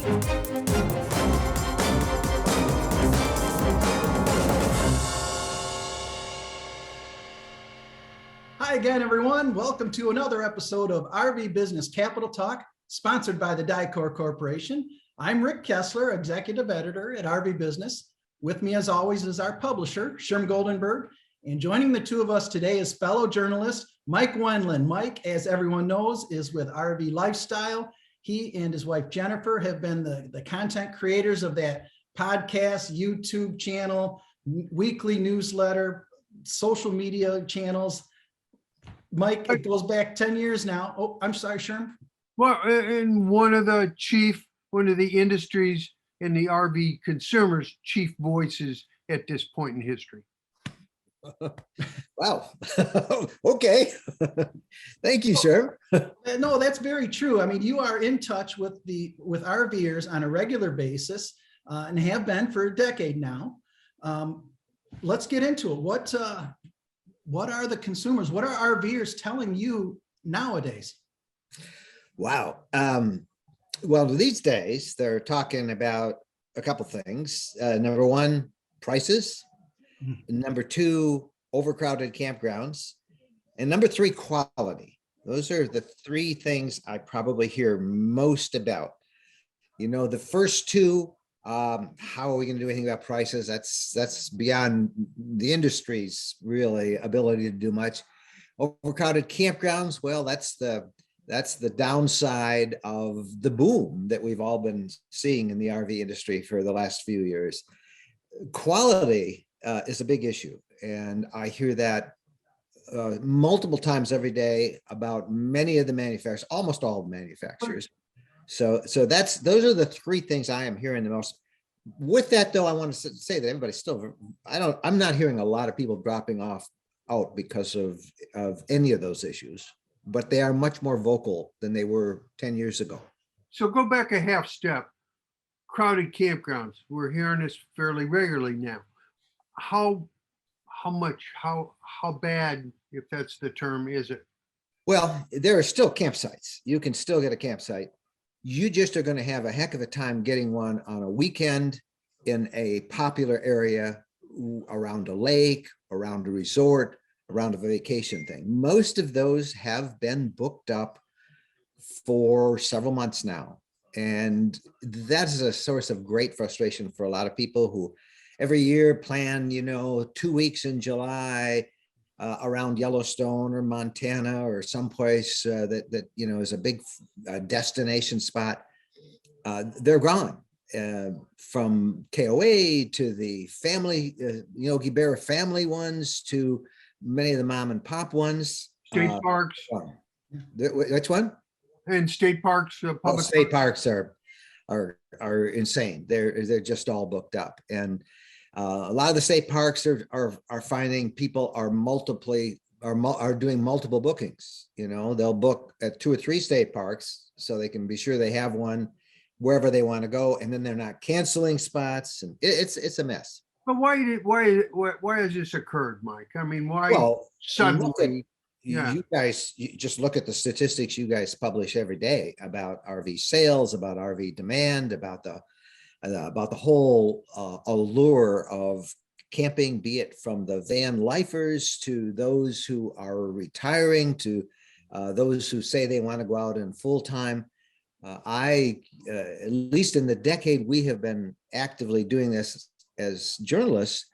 Hi again, everyone. Welcome to another episode of RV Business Capital Talk, sponsored by the Dicor Corporation. I'm Rick Kessler, Executive Editor at RV Business. With me, as always, is our publisher, Sherm Goldenberg. And joining the two of us today is fellow journalist Mike Wendland. Mike, as everyone knows, is with RV Lifestyle. He and his wife, Jennifer, have been the content creators of that podcast, YouTube channel, weekly newsletter, social media channels. Mike, it goes back 10 years now. Oh, I'm sorry, Sherm. Well, and one of the industries and the RV consumers' chief voices at this point in history. Wow. Okay. Thank you, sir. No, that's very true. I mean, you are in touch with RVers on a regular basis and have been for a decade now. Let's get into it. What are the consumers? What are RVers telling you nowadays? Wow. Well, these days they're talking about a couple things. Number one, prices. Number two, overcrowded campgrounds. And number three, quality. Those are the three things I probably hear most about. You know, the first two, how are we going to do anything about prices? That's beyond the industry's really ability to do much. Overcrowded campgrounds, well, that's the downside of the boom that we've all been seeing in the RV industry for the last few years. Quality is a big issue, and I hear that multiple times every day about many of the manufacturers, almost all manufacturers. So those are the three things I am hearing the most. With that, though, I want to say that everybody's still, I'm not hearing a lot of people dropping out because of any of those issues, but they are much more vocal than they were 10 years ago. So go back a half step. Crowded campgrounds. We're hearing this fairly regularly now. How bad, if that's the term, is it? Well, there are still campsites. You can still get a campsite. You just are going to have a heck of a time getting one on a weekend in a popular area around a lake, around a resort, around a vacation thing. Most of those have been booked up for several months now. And that is a source of great frustration for a lot of people who every year plan, 2 weeks in July around Yellowstone or Montana or someplace that is a big destination spot. They're gone from KOA to the family, Yogi Berra family ones to many of the mom and pop ones. State parks. Which one? And state parks. Public state parks are insane. They're just all booked up, and a lot of the state parks are finding people are doing multiple bookings. They'll book at 2 or 3 state parks so they can be sure they have one wherever they want to go, and then they're not canceling spots, and it's a mess. But why has this occurred, Mike? I mean, why suddenly? You guys, you just look at the statistics you guys publish every day about RV sales, about RV demand, about the whole allure of camping, be it from the van lifers to those who are retiring to those who say they want to go out in full time. At least in the decade we have been actively doing this as journalists,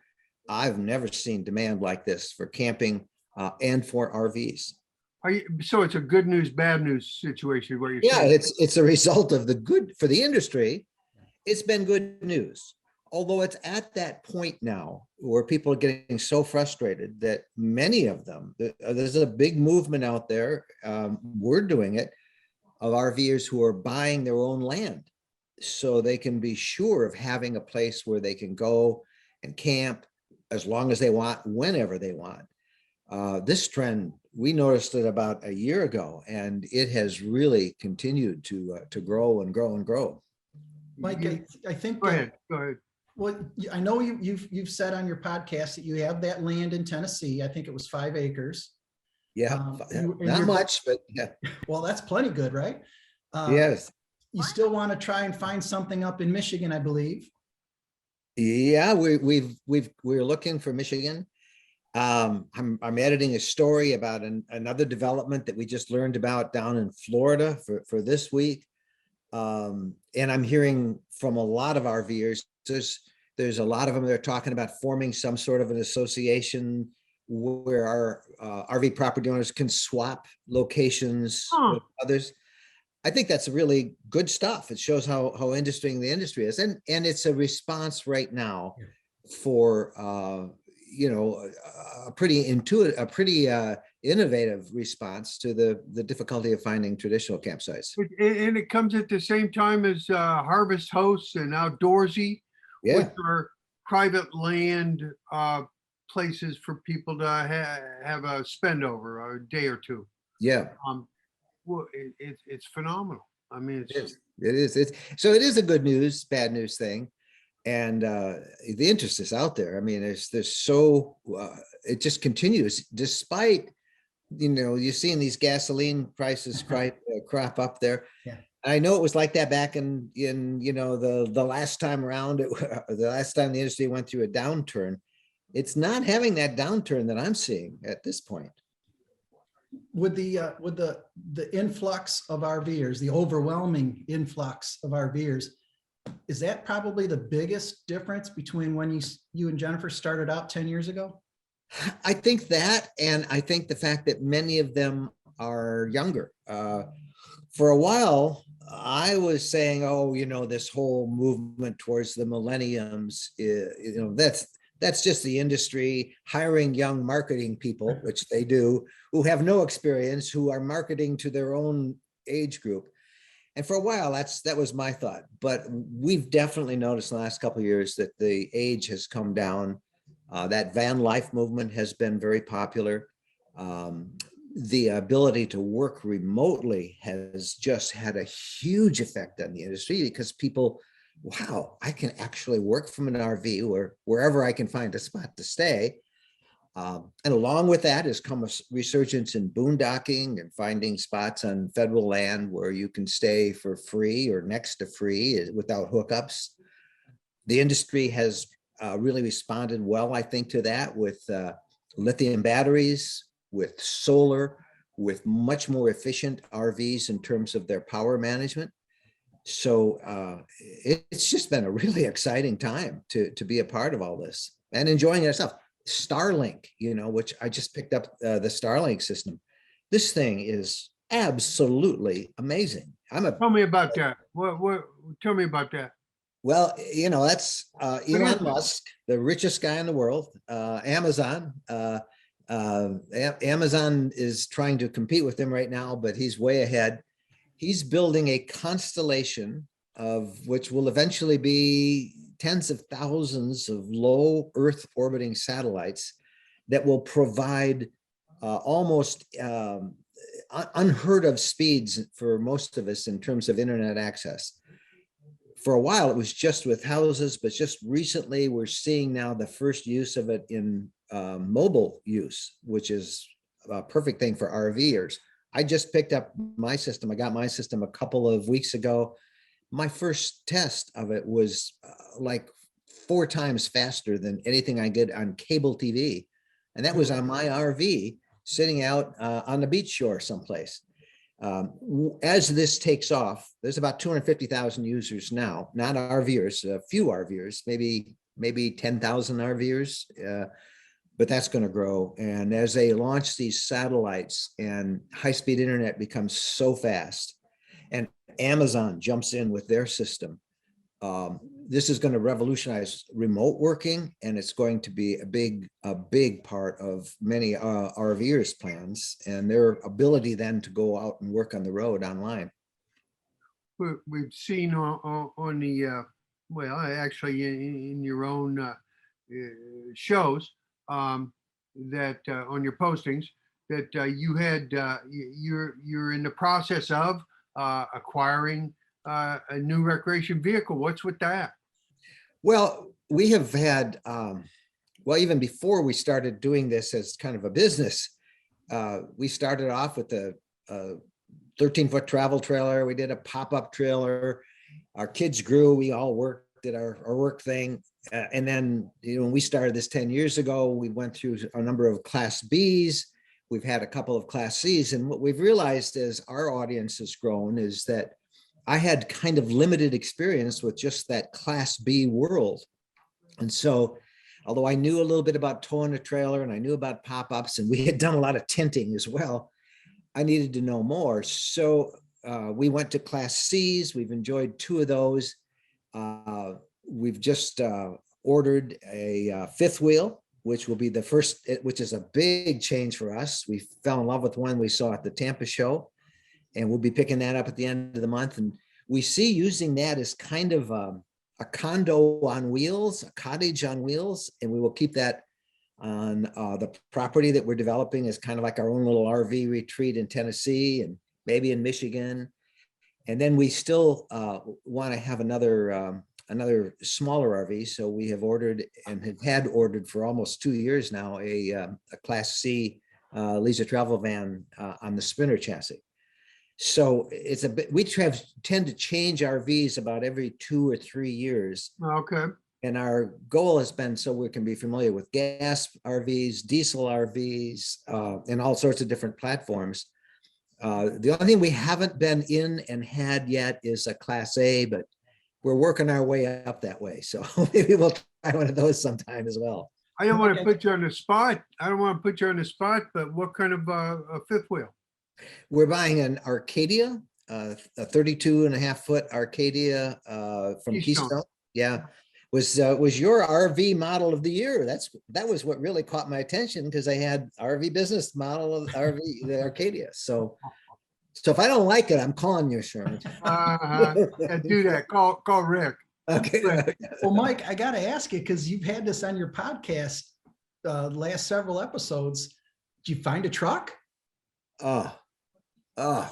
I've never seen demand like this for camping and for RVs. So it's a good news, bad news situation where you're saying? It's a result of the good for the industry. It's been good news, although it's at that point now where people are getting so frustrated that many of them, there's a big movement out there, we're doing it, of RVers who are buying their own land so they can be sure of having a place where they can go and camp as long as they want, whenever they want. This trend, we noticed it about a year ago, and it has really continued to grow and grow and grow. Mike, I think. Go ahead. Well, I know you've said on your podcast that you have that land in Tennessee. I think it was 5 acres. Yeah, not much, but yeah. Well, that's plenty good, right? Yes. you still want to try and find something up in Michigan, I believe. Yeah, we're looking for Michigan. I'm editing a story about another development that we just learned about down in Florida for this week. And I'm hearing from a lot of RVers, there's a lot of them that are talking about forming some sort of an association where our RV property owners can swap locations with others. I think that's really good stuff. It shows how interesting the industry is, and it's a response right now for a pretty intuitive, a pretty innovative response to the difficulty of finding traditional campsites. And it comes at the same time as Harvest Hosts and Outdoorsy, Yeah, which are private land places for people to have a spend over a day or two. yeah. Well, it's phenomenal. I mean, It is. So it is a good news, bad news thing. And the interest is out there. I mean, there's so it just continues despite, you're seeing these gasoline prices crop up there. Yeah. I know it was like that back in the last time around, the last time the industry went through a downturn. It's not having that downturn that I'm seeing at this point. With the influx of RVers, the overwhelming influx of RVers, is that probably the biggest difference between when you and Jennifer started out 10 years ago? I think that, and I think the fact that many of them are younger. For a while, I was saying, this whole movement towards the millenniums, that's just the industry hiring young marketing people, which they do, who have no experience, who are marketing to their own age group. And for a while, that was my thought. But we've definitely noticed in the last couple of years that the age has come down. That van life movement has been very popular. The ability to work remotely has just had a huge effect on the industry because people, wow, I can actually work from an RV or wherever I can find a spot to stay. And along with that has come a resurgence in boondocking and finding spots on federal land where you can stay for free or next to free without hookups. The industry has really responded well, I think, to that with lithium batteries, with solar, with much more efficient RVs in terms of their power management. So it's just been a really exciting time to be a part of all this and enjoying it yourself. Starlink, which I just picked up the Starlink system. This thing is absolutely amazing. Tell me about that. Tell me about that. Well, that's Elon Musk, the richest guy in the world. Amazon. Amazon is trying to compete with him right now, but he's way ahead. He's building a constellation of which will eventually be tens of thousands of low Earth orbiting satellites that will provide almost unheard of speeds for most of us in terms of internet access. For a while, it was just with houses, but just recently we're seeing now the first use of it in mobile use, which is a perfect thing for RVers. I just picked up my system. I got my system a couple of weeks ago. My first test of it was like 4 times faster than anything I get on cable TV. And that was on my RV sitting out on the beach shore someplace. As this takes off, there's about 250,000 users now, not RVers, a few RVers, maybe 10,000 RVers, but that's going to grow. And as they launch these satellites and high-speed internet becomes so fast, and Amazon jumps in with their system, this is going to revolutionize remote working, and it's going to be a big part of many RVers' plans and their ability then to go out and work on the road online. We've seen on the actually in your own shows that on your postings that you had you're in the process of acquiring a new recreation vehicle. What's with that? Well, we have had, even before we started doing this as kind of a business, we started off with a 13-foot travel trailer. We did a pop-up trailer. Our kids grew. We all worked, did our work thing. And then, when we started this 10 years ago, we went through a number of Class Bs. We've had a couple of Class Cs. And what we've realized as our audience has grown is that I had kind of limited experience with just that Class B world. And so, although I knew a little bit about towing a trailer and I knew about pop-ups, and we had done a lot of tenting as well, I needed to know more. So we went to Class Cs. We've enjoyed 2 of those. We've just ordered a 5th wheel, which will be the first, which is a big change for us. We fell in love with one we saw at the Tampa show, and we'll be picking that up at the end of the month. And we see using that as kind of a condo on wheels, a cottage on wheels, and we will keep that on the property that we're developing as kind of like our own little RV retreat in Tennessee and maybe in Michigan. And then we still want to have another smaller RV. So we have ordered and have had ordered for almost 2 years now a Class C leisure travel van on the Spinner chassis. So it's a bit, we tend to change RVs about every 2 or 3 years. Okay. And our goal has been so we can be familiar with gas RVs, diesel RVs, and all sorts of different platforms. The only thing we haven't been in and had yet is a Class A, but we're working our way up that way. So maybe we'll try one of those sometime as well. I don't want to put you on the spot. But what kind of a 5th wheel? We're buying an Arcadia, a 32.5-foot Arcadia from Keystone. Yeah. Was your RV model of the year. That was what really caught my attention, because I had RVBusiness model of RV, the Arcadia. So if I don't like it, I'm calling you, Sherman. Yeah, do that. Call Rick. Okay. Well, Mike, I got to ask you, because you've had this on your podcast last several episodes. Did you find a truck? I'm going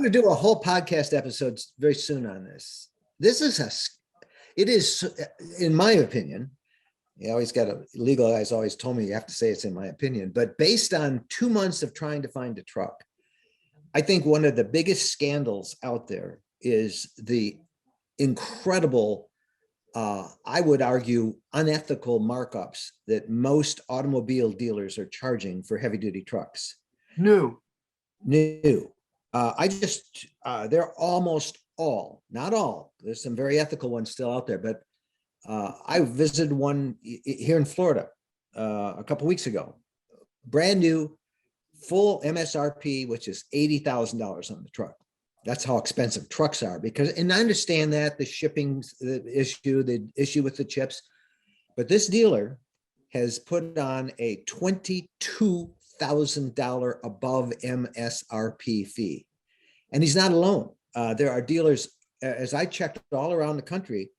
to do a whole podcast episode very soon on this. It is, in my opinion, you always got a legal guys always told me you have to say it's in my opinion, but based on 2 months of trying to find a truck, I think one of the biggest scandals out there is the incredible, I would argue, unethical markups that most automobile dealers are charging for heavy duty trucks. New. They're almost all, not all, there's some very ethical ones still out there, but I visited one here in Florida a couple weeks ago, brand new, full MSRP, which is $80,000 on the truck. That's how expensive trucks are, because, and I understand that the shipping, the issue with the chips, but this dealer has put on a $22,000 above MSRP fee. And he's not alone. There are dealers, as I checked all around the country,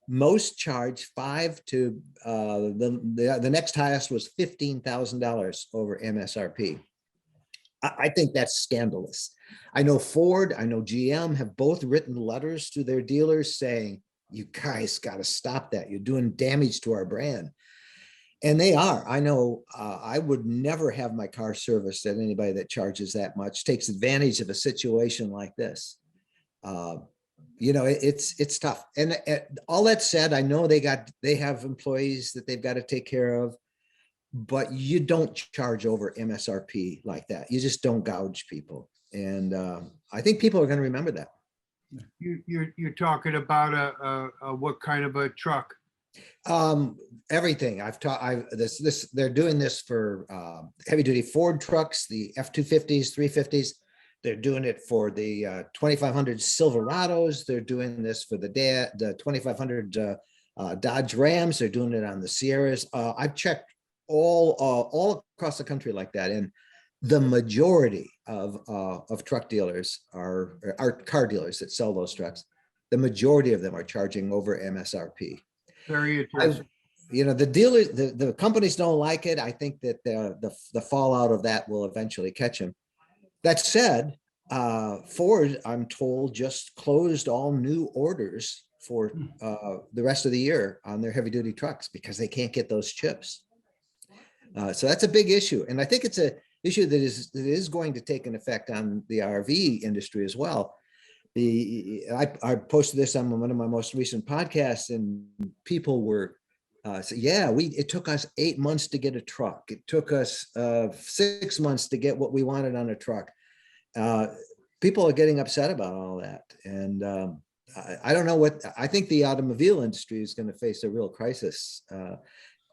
most charge $5,000 to the next highest was $15,000 over MSRP. I think that's scandalous. I know Ford, I know GM have both written letters to their dealers saying, you guys got to stop that. You're doing damage to our brand. And they are. I know I would never have my car serviced at anybody that charges that much, takes advantage of a situation like this. It's tough. And all that said, I know they have employees that they've got to take care of, but you don't charge over MSRP like that. You just don't gouge people. And I think people are going to remember that. You're talking about a what kind of a truck? Everything. They're doing this for heavy duty Ford trucks, the F-250s, 350s. They're doing it for the 2500 Silverados. They're doing this for the 2500 Dodge Rams. They're doing it on the Sierras. I've checked all across the country like that, and the majority of truck dealers are car dealers that sell those trucks. The majority of them are charging over MSRP. Very interesting. The dealers, the companies don't like it. I think that the fallout of that will eventually catch them. That said, Ford, I'm told, just closed all new orders for the rest of the year on their heavy duty trucks because they can't get those chips. So that's a big issue. And I think it's issue that is going to take an effect on the RV industry as well. I posted this on one of my most recent podcasts, and people were saying, yeah, it took us 8 months to get a truck. It took us 6 months to get what we wanted on a truck. People are getting upset about all that. And I don't know I think the automobile industry is going to face a real crisis.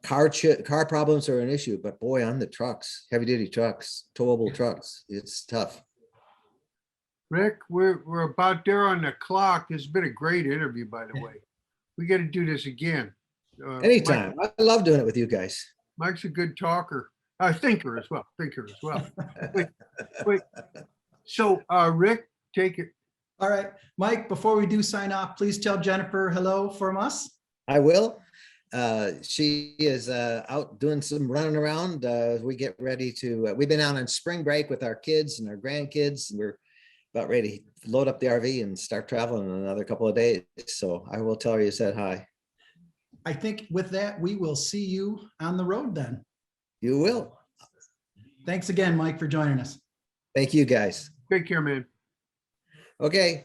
Car problems are an issue, but boy, on the trucks, heavy duty trucks, towable trucks, it's tough. Rick, we're about there on the clock. It's been a great interview, by the way. We got to do this again. Anytime. I love doing it with you guys. Mike's a good talker, thinker as well. Wait. So, Rick, take it. All right, Mike, before we do sign off, please tell Jennifer hello from us. I will. She is out doing some running around. We get ready to, we've been out on spring break with our kids and our grandkids. We're about ready to load up the RV and start traveling in another couple of days. So I will tell her you said hi. I think with that, we will see you on the road then. You will. Thanks again, Mike, for joining us. Thank you, guys. Take care, man. Okay.